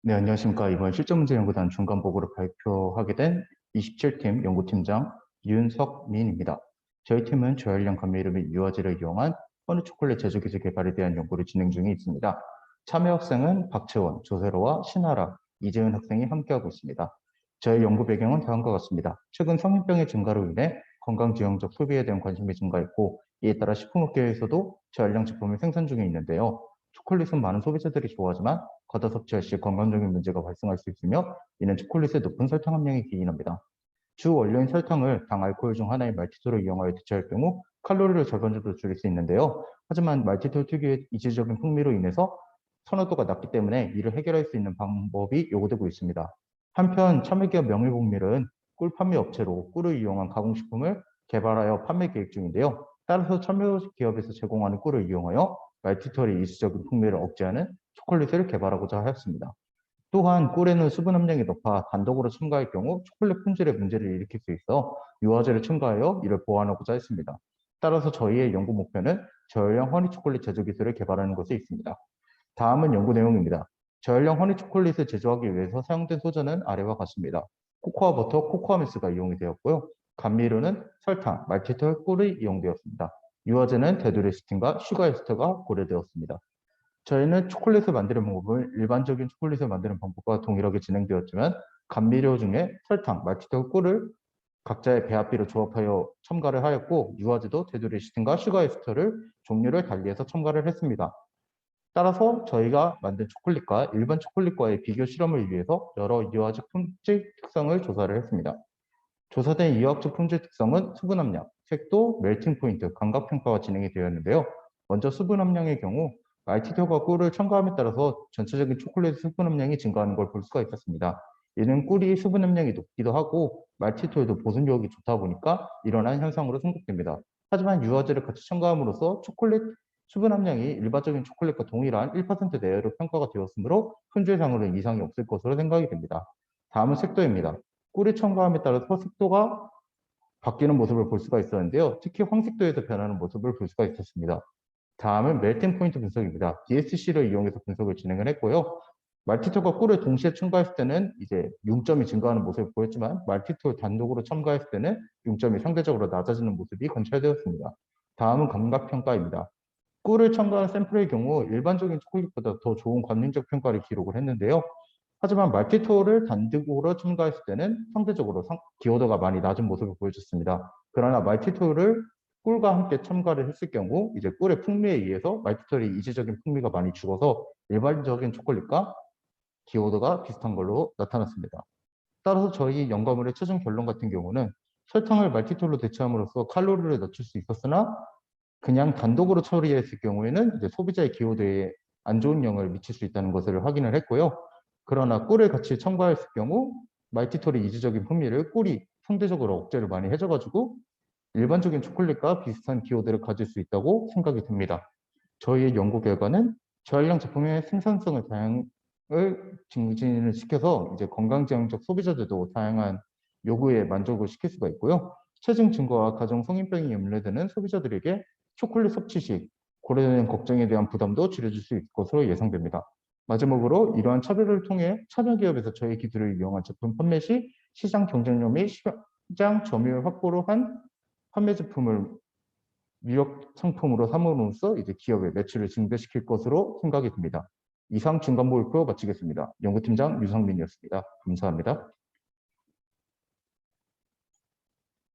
네, 안녕하십니까. 이번 실전문제연구단 중간보고를 발표하게 된 27팀 연구팀장 윤석민입니다. 저희 팀은 저열량 감미료 및 유화제를 이용한 허니 초콜릿 제조 기술 개발에 대한 연구를 진행 중에 있습니다. 참여 학생은 박채원, 조세로와 신하라, 이재은 학생이 함께하고 있습니다. 저희 연구 배경은 다음과 같습니다. 최근 성인병의 증가로 인해 건강지향적 소비에 대한 관심이 증가했고, 이에 따라 식품업계에서도 저열량 제품을 생산 중에 있는데요. 초콜릿은 많은 소비자들이 좋아하지만 과다 섭취할 시 건강적인 문제가 발생할 수 있으며 이는 초콜릿의 높은 설탕 함량이 기인합니다. 주 원료인 설탕을 당 알코올 중 하나의 말티톨을 이용하여 대체할 경우 칼로리를 절반 정도 줄일 수 있는데요. 하지만 말티톨 특유의 이질적인 풍미로 인해서 선호도가 낮기 때문에 이를 해결할 수 있는 방법이 요구되고 있습니다. 한편 참외기업 명일곡밀은 꿀 판매 업체로 꿀을 이용한 가공식품을 개발하여 판매 계획 중인데요. 따라서 참외기업에서 제공하는 꿀을 이용하여 말티톨의 이질적인 풍미를 억제하는 초콜릿을 개발하고자 하였습니다. 또한 꿀에는 수분 함량이 높아 단독으로 첨가할 경우 초콜릿 품질에 문제를 일으킬 수 있어 유화제를 첨가하여 이를 보완하고자 했습니다. 따라서 저희의 연구 목표는 저열량 허니 초콜릿 제조 기술을 개발하는 것에 있습니다. 다음은 연구 내용입니다. 저열량 허니 초콜릿을 제조하기 위해서 사용된 소재는 아래와 같습니다. 코코아 버터, 코코아 메스가 이용이 되었고요. 감미료는 설탕, 말티톨, 꿀이 이용되었습니다. 유화제는 데드레시틴과 슈가 에스터가 고려되었습니다. 저희는 초콜릿을 만드는 방법을 일반적인 초콜릿을 만드는 방법과 동일하게 진행되었지만 감미료 중에 설탕, 말티톨, 꿀을 각자의 배합비로 조합하여 첨가를 하였고 유화제도 데드레시틴과 슈가 에스터를 종류를 달리해서 첨가를 했습니다. 따라서 저희가 만든 초콜릿과 일반 초콜릿과의 비교 실험을 위해서 여러 유화적 품질 특성을 조사를 했습니다. 조사된 유화적 품질 특성은 수분 함량, 색도, 멜팅 포인트, 감각 평가가 진행이 되었는데요. 먼저 수분 함량의 경우 말티톨과 꿀을 첨가함에 따라서 전체적인 초콜릿 수분 함량이 증가하는 걸 볼 수가 있었습니다. 이는 꿀이 수분 함량이 높기도 하고 말티톨도 보존력이 좋다 보니까 일어난 현상으로 생각됩니다. 하지만 유화제를 같이 첨가함으로써 초콜릿 수분 함량이 일반적인 초콜릿과 동일한 1% 내외로 평가가 되었으므로 품질상으로는 이상이 없을 것으로 생각이 됩니다. 다음은 색도입니다. 꿀이 첨가함에 따라서 색도가 바뀌는 모습을 볼 수가 있었는데요. 특히 황색도에서 변하는 모습을 볼 수가 있었습니다. 다음은 멜팅 포인트 분석입니다. DSC를 이용해서 분석을 진행을 했고요. 말티톨과 꿀을 동시에 첨가했을 때는 이제 융점이 증가하는 모습을 보였지만 말티톨 단독으로 첨가했을 때는 융점이 상대적으로 낮아지는 모습이 관찰되었습니다. 다음은 감각평가입니다. 꿀을 첨가한 샘플의 경우 일반적인 초콜릿보다 더 좋은 관능적 평가를 기록을 했는데요. 하지만 말티톨을 단독으로 첨가했을 때는 상대적으로 기여도가 많이 낮은 모습을 보여줬습니다. 그러나 말티톨을 꿀과 함께 첨가를 했을 경우 이제 꿀의 풍미에 의해서 말티톨의 이질적인 풍미가 많이 죽어서 일반적인 초콜릿과 기여도가 비슷한 걸로 나타났습니다. 따라서 저희 연구물의 최종 결론 같은 경우는 설탕을 말티톨로 대체함으로써 칼로리를 낮출 수 있었으나 그냥 단독으로 처리했을 경우에는 이제 소비자의 기여도에 안 좋은 영향을 미칠 수 있다는 것을 확인을 했고요. 그러나 꿀을 같이 첨가했을 경우 말티톨의 이질적인 풍미를 꿀이 상대적으로 억제를 많이 해줘가지고 일반적인 초콜릿과 비슷한 기여도를 가질 수 있다고 생각이 듭니다. 저희의 연구 결과는 저열량 제품의 생산성을 증진을 시켜서 이제 건강지향적 소비자들도 다양한 요구에 만족을 시킬 수가 있고요. 최종 증거와 가정 성인병이 염려되는 소비자들에게 초콜릿 섭취 시 고려되는 걱정에 대한 부담도 줄여줄 수 있을 것으로 예상됩니다. 마지막으로 이러한 차별을 통해 참여기업에서 저희 기술을 이용한 제품 판매 시 시장 경쟁력 및 시장 점유율 확보로 한 판매 제품을 유역 상품으로 삼음으로써 이제 기업의 매출을 증대시킬 것으로 생각이 듭니다. 이상 중간보고 마치겠습니다. 연구팀장 유성민이었습니다. 감사합니다.